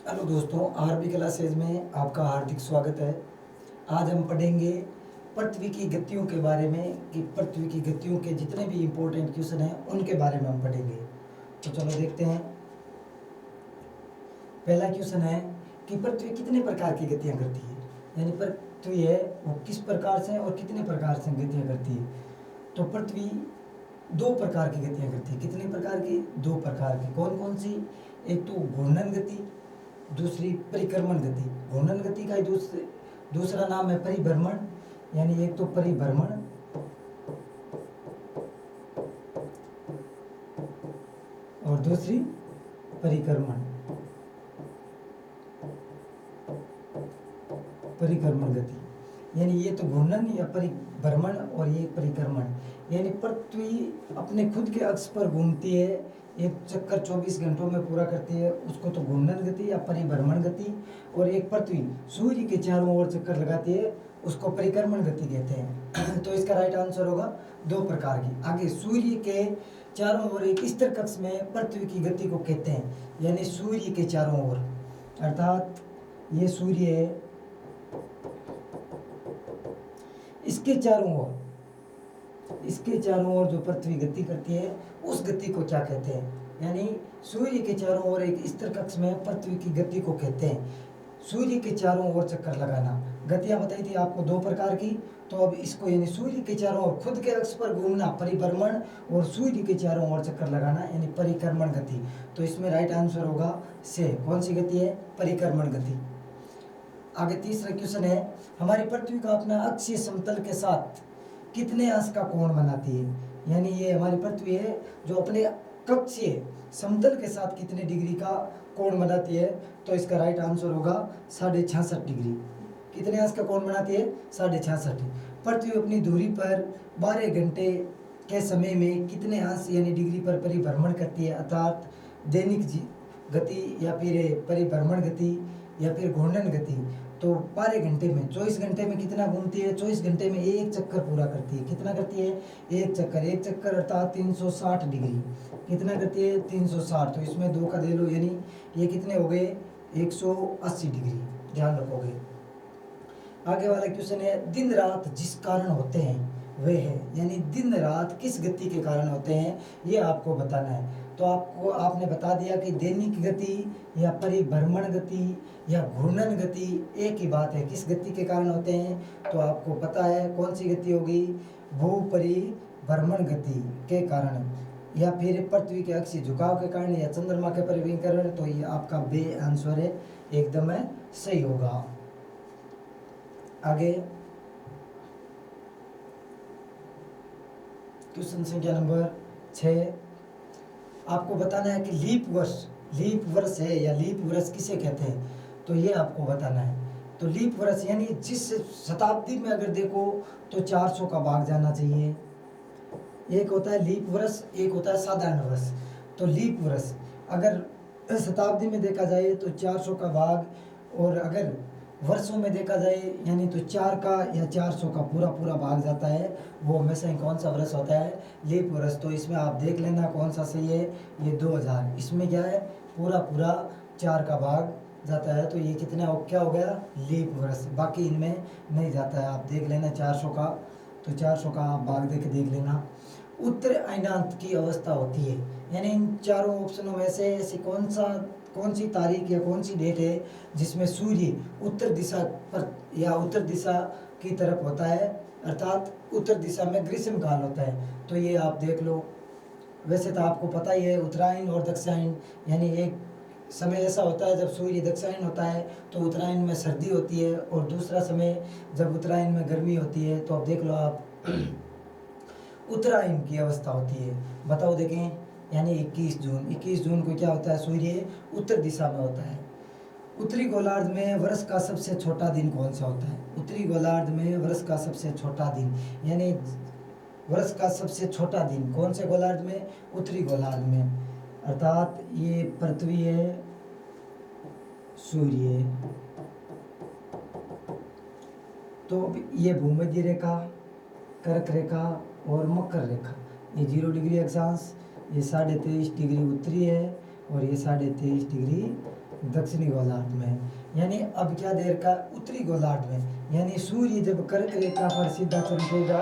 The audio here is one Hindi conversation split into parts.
हेलो दोस्तों, आरबी क्लासेज में आपका हार्दिक स्वागत है। आज हम पढ़ेंगे पृथ्वी की गतियों के बारे में कि पृथ्वी की गतियों के जितने भी इम्पोर्टेंट क्वेश्चन हैं उनके बारे में हम पढ़ेंगे। तो चलो देखते हैं। पहला क्वेश्चन है कि पृथ्वी कितने प्रकार की गतियाँ करती है, यानी पृथ्वी है वो किस प्रकार से और कितने प्रकार से गतियाँ करती है। तो पृथ्वी दो प्रकार की गतियाँ करती है। कितने प्रकार की? दो प्रकार की। कौन कौन सी? एक तो घूर्णन गति, दूसरी परिक्रमण गति। घूर्णन गति का दूसरा नाम है परिभ्रमण, यानी एक तो परिभ्रमण और दूसरी परिक्रमण गति। यानी ये तो घूर्णन या परिभ्रमण और ये परिक्रमण। यानी पृथ्वी अपने खुद के अक्ष पर घूमती है, एक चक्कर 24 घंटों में पूरा करती है, उसको तो घूर्णन गति या परिभ्रमण गति। और एक पृथ्वी सूर्य के चारों ओर चक्कर लगाती है, उसको परिक्रमण गति कहते हैं। तो इसका राइट आंसर होगा दो प्रकार की। आगे, सूर्य के चारों ओर एक स्थिर कक्ष में पृथ्वी की गति को कहते हैं, यानी सूर्य के चारों ओर, अर्थात ये सूर्य है, इसके चारों ओर जो पृथ्वी गति करती है उस गति को क्या कहते हैं? यानी सूर्य के चारों ओर एक स्थिर कक्ष में पृथ्वी की गति को कहते हैं सूर्य के चारों ओर चक्कर लगाना। गतियां बताई थी आपको दो प्रकार की, तो अब इसको यानी सूर्य के चारों ओर खुद के अक्ष पर घूमना परिभ्रमण और सूर्य के चारों ओर चक्कर लगाना यानी परिक्रमण गति। तो इसमें राइट आंसर होगा से। कौन सी गति है? परिक्रमण गति। आगे तीसरा क्वेश्चन है, हमारी पृथ्वी का अपना अक्षीय समतल के साथ कितने अंश का कोण बनाती है? यानी ये हमारी पृथ्वी है जो अपने कक्षीय समतल के साथ कितने डिग्री का कोण बनाती है? तो इसका राइट आंसर होगा 66.5 डिग्री। कितने अंश का कोण बनाती है? 66.5। पृथ्वी अपनी धुरी पर 12 घंटे के समय में कितने अंश यानी डिग्री पर परिभ्रमण करती है, अर्थात दैनिक गति या फिर परिभ्रमण गति या फिर घूर्णन गति। तो 12 घंटे में 24 घंटे में कितना घूमती है? 24 घंटे में एक चक्कर पूरा करती है। कितना करती है? एक चक्कर अर्थात 360 डिग्री। कितना करती है? 360। तो इसमें 2 का दे लो, यानी ये कितने हो गए? 180 डिग्री। ध्यान रखोगे। आगे वाला क्वेश्चन है, दिन रात जिस कारण होते हैं वे है, यानी दिन रात किस गति के कारण होते हैं ये आपको बताना है। तो आपने बता दिया कि दैनिक गति या परिभ्रमण गति या घूर्णन गति एक ही बात है। किस गति के कारण होते हैं? तो आपको पता है कौन सी गति होगी? भूपरिभ्रमण गति के कारण, या फिर पृथ्वी के अक्षीय झुकाव के कारण, या चंद्रमा के परिभ्रमण। तो ये आपका बे आंसर है, एकदम सही होगा। आगे क्वेश्चन संख्या नंबर 6, आपको बताना है कि लीप वर्ष है या लीप वर्ष किसे कहते हैं? तो ये आपको बताना है। तो लीप वर्ष यानी जिस शताब्दी में अगर देखो तो 400 का भाग जाना चाहिए। एक होता है लीप वर्ष, एक होता है साधारण वर्ष। तो लीप वर्ष अगर शताब्दी में देखा जाए तो 400 का भाग, और अगर वर्षों में देखा जाए यानी तो 4 का या 400 का पूरा भाग जाता है, वो हमेशा ही कौन सा वर्ष होता है? लीप वर्ष। तो इसमें आप देख लेना कौन सा सही है। ये 2000, इसमें क्या है? पूरा 4 का भाग जाता है। तो ये कितना क्या हो गया? लीप वर्ष। बाकी इनमें नहीं जाता है। आप देख लेना 400 का, तो 400 का आप भाग देख लेना। उत्तर अयनांत की अवस्था होती है, यानी इन चारों ऑप्शनों में से ऐसी कौन सी तारीख या कौन सी डेट है जिसमें सूर्य उत्तर दिशा पर या उत्तर दिशा की तरफ होता है, अर्थात उत्तर दिशा में ग्रीष्म काल होता है। तो ये आप देख लो। वैसे तो आपको पता ही है उत्तरायण और दक्षिणायन, यानी एक समय ऐसा होता है जब सूर्य दक्षिणायन होता है तो उत्तरायण में सर्दी होती है, और दूसरा समय जब उत्तरायण में गर्मी होती है। तो अब देख लो आप उत्तरायण की अवस्था होती है। बताओ देखें, यानी 21 जून को क्या होता है? सूर्य उत्तर दिशा में होता है। उत्तरी गोलार्ध में वर्ष का सबसे छोटा दिन कौन सा होता है? उत्तरी गोलार्ध में वर्ष का सबसे छोटा दिन, यानी वर्ष का सबसे छोटा दिन कौन से गोलार्ध में? उत्तरी गोलार्ध में, अर्थात ये पृथ्वी है, सूर्य, तो ये भूमध्य रेखा, कर्क रेखा और मकर रेखा, ये 0 डिग्री अक्षांश, ये 23.5 डिग्री उत्तरी है और ये 23.5 डिग्री दक्षिणी गोलार्ध में। यानी अब क्या दे रखा है, उत्तरी गोलार्ध में। यानी सूर्य जब कर्क रेखा पर सीधा चमकेगा,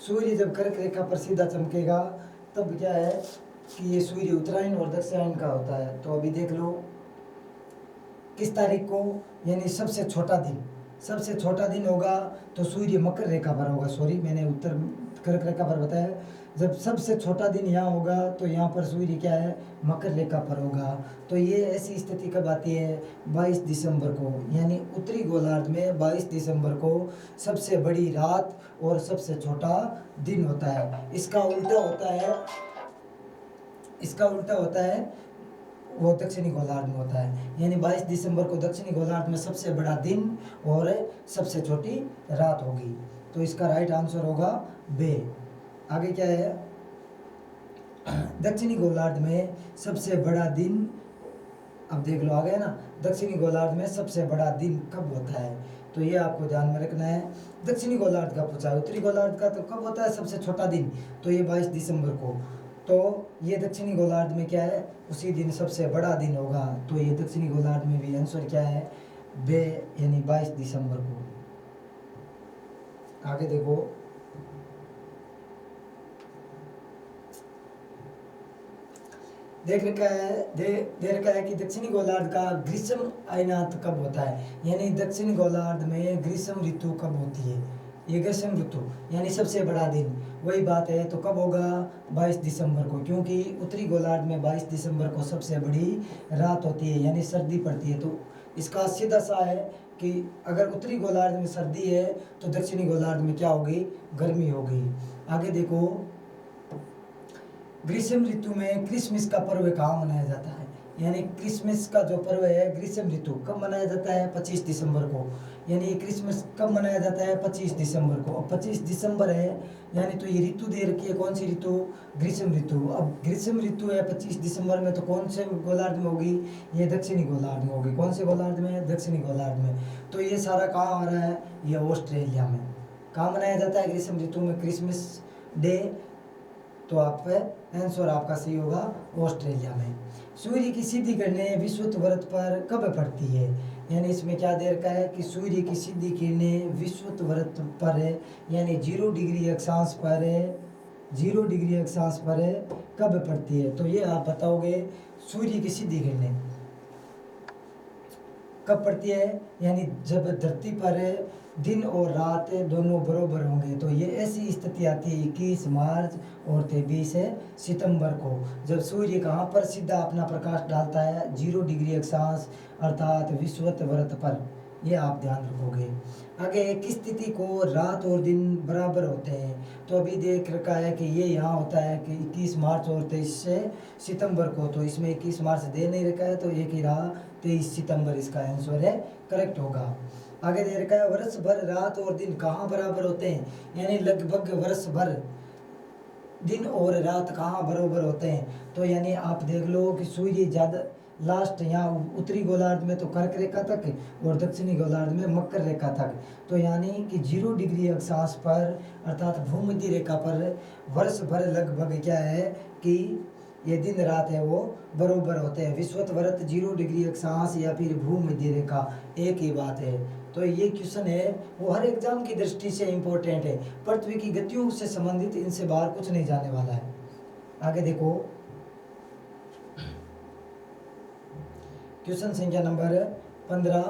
सूर्य जब कर्क रेखा पर सीधा चमकेगा तब क्या है कि ये सूर्य उत्तरायण और दक्षिणायन का होता है। तो अभी देख लो किस तारीख को, यानी सबसे छोटा दिन होगा तो सूर्य मकर रेखा पर होगा। सॉरी, मैंने उत्तर कर्क रेखा पर बताया। जब सबसे छोटा दिन यहाँ होगा तो यहाँ पर सूर्य क्या है, मकर रेखा पर होगा। तो ये ऐसी स्थिति कब आती है, 22 दिसंबर को। यानी उत्तरी गोलार्ध में 22 दिसंबर को सबसे बड़ी रात और सबसे छोटा दिन होता है। इसका उल्टा होता है वो दक्षिणी गोलार्ध में होता है। यानी 22 दिसंबर को दक्षिणी गोलार्ध में सबसे बड़ा दिन और सबसे छोटी रात होगी। तो इसका राइट आंसर होगा बे। आगे क्या है, दक्षिणी गोलार्ध में सबसे बड़ा दिन, अब देख लो आ गया ना, दक्षिणी गोलार्ध में सबसे बड़ा दिन कब होता है। तो ये आपको ध्यान में रखना है। दक्षिणी गोलार्ध का पूछा है, उत्तरी गोलार्ध का तो कब होता है सबसे छोटा दिन, तो ये 22 दिसंबर को। तो ये दक्षिणी गोलार्ध में क्या है, उसी दिन सबसे बड़ा दिन होगा। तो ये दक्षिणी गोलार्ध में भी आंसर क्या है, बे, यानी 22 दिसंबर को। आगे देखो, दे रखा है कि दक्षिणी गोलार्ध का ग्रीष्म अयनात कब होता है। यानी दक्षिणी गोलार्ध में ग्रीष्म ऋतु कब होती है, ये ग्रीष्म ऋतु यानी सबसे बड़ा दिन, वही बात है। तो कब होगा, 22 दिसंबर को, क्योंकि उत्तरी गोलार्ध में 22 दिसंबर को सबसे बड़ी रात होती है, यानी सर्दी पड़ती है। तो इसका सीधा सा है कि अगर उत्तरी गोलार्ध में सर्दी है तो दक्षिणी गोलार्ध में क्या होगी, गर्मी होगी। आगे देखो, ग्रीष्म ऋतु में क्रिसमस का पर्व कहाँ मनाया जाता है। यानी क्रिसमस का जो पर्व है ग्रीष्म ऋतु कब मनाया जाता है, 25 दिसंबर को। यानी क्रिसमस कब मनाया जाता है, 25 दिसंबर को। अब 25 दिसंबर है, यानी तो ये ऋतु दे रखी है, कौन सी ऋतु, ग्रीष्म ऋतु। अब ग्रीष्म ऋतु है 25 दिसंबर में, तो कौन से गोलार्ध में होगी, ये दक्षिणी गोलार्ध में होगी। कौन से गोलार्ध में, दक्षिणी गोलार्ध में। तो ये सारा कहाँ आ रहा है, ये ऑस्ट्रेलिया में। कहाँ मनाया जाता है ग्रीष्म ऋतु में क्रिसमस डे, तो आप आंसर आपका सही होगा ऑस्ट्रेलिया में। सूर्य की सिद्धि किरणें विषुवत व्रत पर कब पड़ती है। यानी इसमें क्या दे रखा है कि सूर्य की सिद्धि किरणें विषुवत व्रत पर है, यानी 0 डिग्री अक्षांश पर है, 0 डिग्री अक्षांश पर है, कब पड़ती है। तो ये आप बताओगे, सूर्य की सिद्धि किरणें कब पड़ती है, यानी जब धरती पर दिन और रात दोनों बराबर होंगे। तो ये ऐसी स्थिति आती है 21 मार्च और 23 सितंबर को, जब सूर्य कहाँ पर सीधा अपना प्रकाश डालता है, 0 डिग्री अक्षांश अर्थात विषुवत व्रत पर। ये आप ध्यान रखोगे। आगे किस स्थिति को रात और दिन बराबर होते हैं। तो अभी देख रखा है कि ये यहाँ होता है कि 21 मार्च और 23 सितंबर को। तो इसमें 21 मार्च दे नहीं रखा है, तो एक ही रहा 23 सितंबर इसका आंसर है, करेक्ट होगा। आगे दे रखा है वर्ष भर रात और दिन कहाँ बराबर होते हैं। यानी लगभग वर्ष भर दिन और रात कहाँ बराबर होते हैं। तो यानी आप देख लो कि सूर्य ज़्यादा लास्ट यहाँ उत्तरी गोलार्ध में तो कर्क रेखा तक और दक्षिणी गोलार्ध में मकर रेखा तक। तो यानी कि 0 डिग्री अक्षांश पर अर्थात भूमध्य रेखा पर वर्ष भर लगभग क्या है कि ये दिन रात है वो बराबर होते हैं। विषुवत व्रत 0 डिग्री अक्षांश या फिर भूमध्य रेखा, एक ही बात है। तो ये क्वेश्चन है वो हर एग्जाम की दृष्टि से इम्पोर्टेंट है, पृथ्वी की गतियों से संबंधित, इनसे बाहर कुछ नहीं जाने वाला है। आगे देखो, क्वेश्चन संख्या नंबर 15,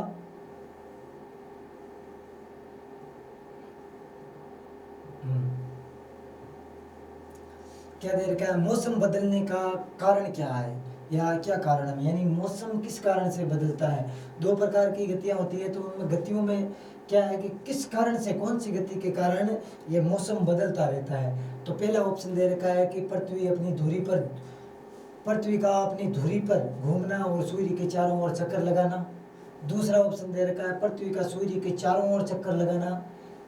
क्या दे रखा है, मौसम बदलने का कारण क्या है या क्या कारण है। यानी मौसम किस कारण से बदलता है। 2 प्रकार की गतियां होती है, तो उन गतियों में क्या है कि किस कारण से, कौन सी गति के कारण ये मौसम बदलता रहता है। तो पहला ऑप्शन दे रखा है कि पृथ्वी का अपनी धुरी पर घूमना और सूर्य के चारों ओर चक्कर लगाना। दूसरा ऑप्शन दे रखा है पृथ्वी का सूर्य के चारों ओर चक्कर लगाना।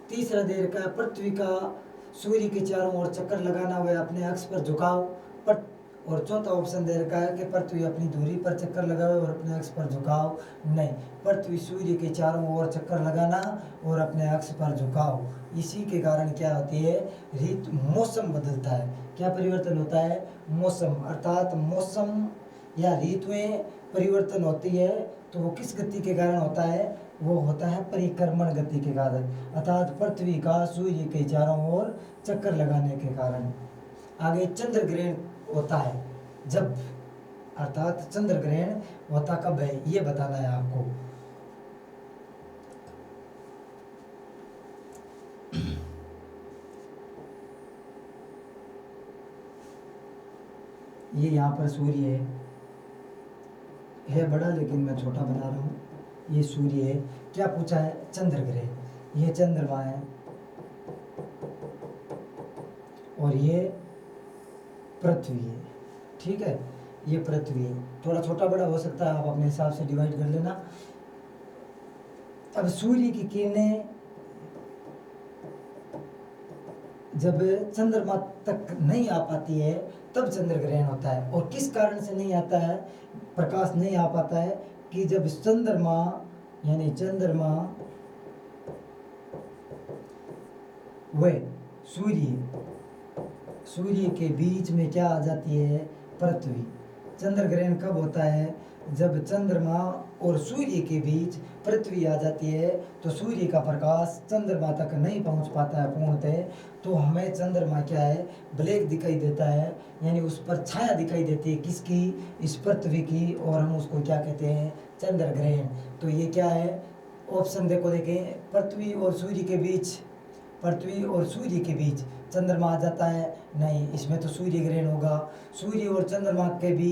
तीसरा दे रखा है पृथ्वी का सूर्य के चारों ओर चक्कर लगाना व अपने अक्ष पर झुकाव। और चौथा ऑप्शन दे रखा है कि पृथ्वी अपनी धुरी पर चक्कर लगावे और अपने अक्ष पर झुकाव नहीं, पृथ्वी सूर्य के चारों ओर चक्कर लगाना और अपने अक्ष पर झुकाव। इसी के कारण क्या होती है, ऋतु मौसम बदलता है। क्या परिवर्तन होता है, मौसम, अर्थात मौसम या ऋतुएं परिवर्तन होती है तो वो किस गति के कारण होता है? वो होता है परिक्रमण गति के कारण, अर्थात पृथ्वी का सूर्य के चारों ओर चक्कर लगाने के कारण। आगे चंद्र ग्रहण होता है जब, अर्थात चंद्र ग्रहण होता कब है ये बताना है आपको। ये यहाँ पर सूर्य है बड़ा, लेकिन मैं छोटा बना रहा हूँ। ये सूर्य है, क्या पूछा है? चंद्र ग्रहण। ये चंद्रमा है और ये पृथ्वी है, ठीक है। ये पृथ्वी है, थोड़ा छोटा बड़ा हो सकता है, आप अपने हिसाब से डिवाइड कर लेना। अब सूर्य की किरणें जब चंद्रमा तक नहीं आ पाती है तब चंद्र ग्रहण होता है। और किस कारण से नहीं आता है, प्रकाश नहीं आ पाता है? कि जब चंद्रमा यानी चंद्रमा व सूर्य के बीच में क्या आ जाती है? पृथ्वी। चंद्र ग्रहण कब होता है? जब चंद्रमा और सूर्य के बीच पृथ्वी आ जाती है, तो सूर्य का प्रकाश चंद्रमा तक नहीं पहुंच पाता है पूर्णतः, तो हमें चंद्रमा क्या है? ब्लैक दिखाई देता है, यानी उस पर छाया दिखाई देती है। किसकी? इस पृथ्वी की। और हम उसको क्या कहते हैं? चंद्र ग्रहण। तो ये क्या है? ऑप्शन देखो, देखें, पृथ्वी और सूर्य के बीच चंद्रमा आ जाता है? नहीं, इसमें तो सूर्य ग्रहण होगा। सूर्य और चंद्रमा के बीच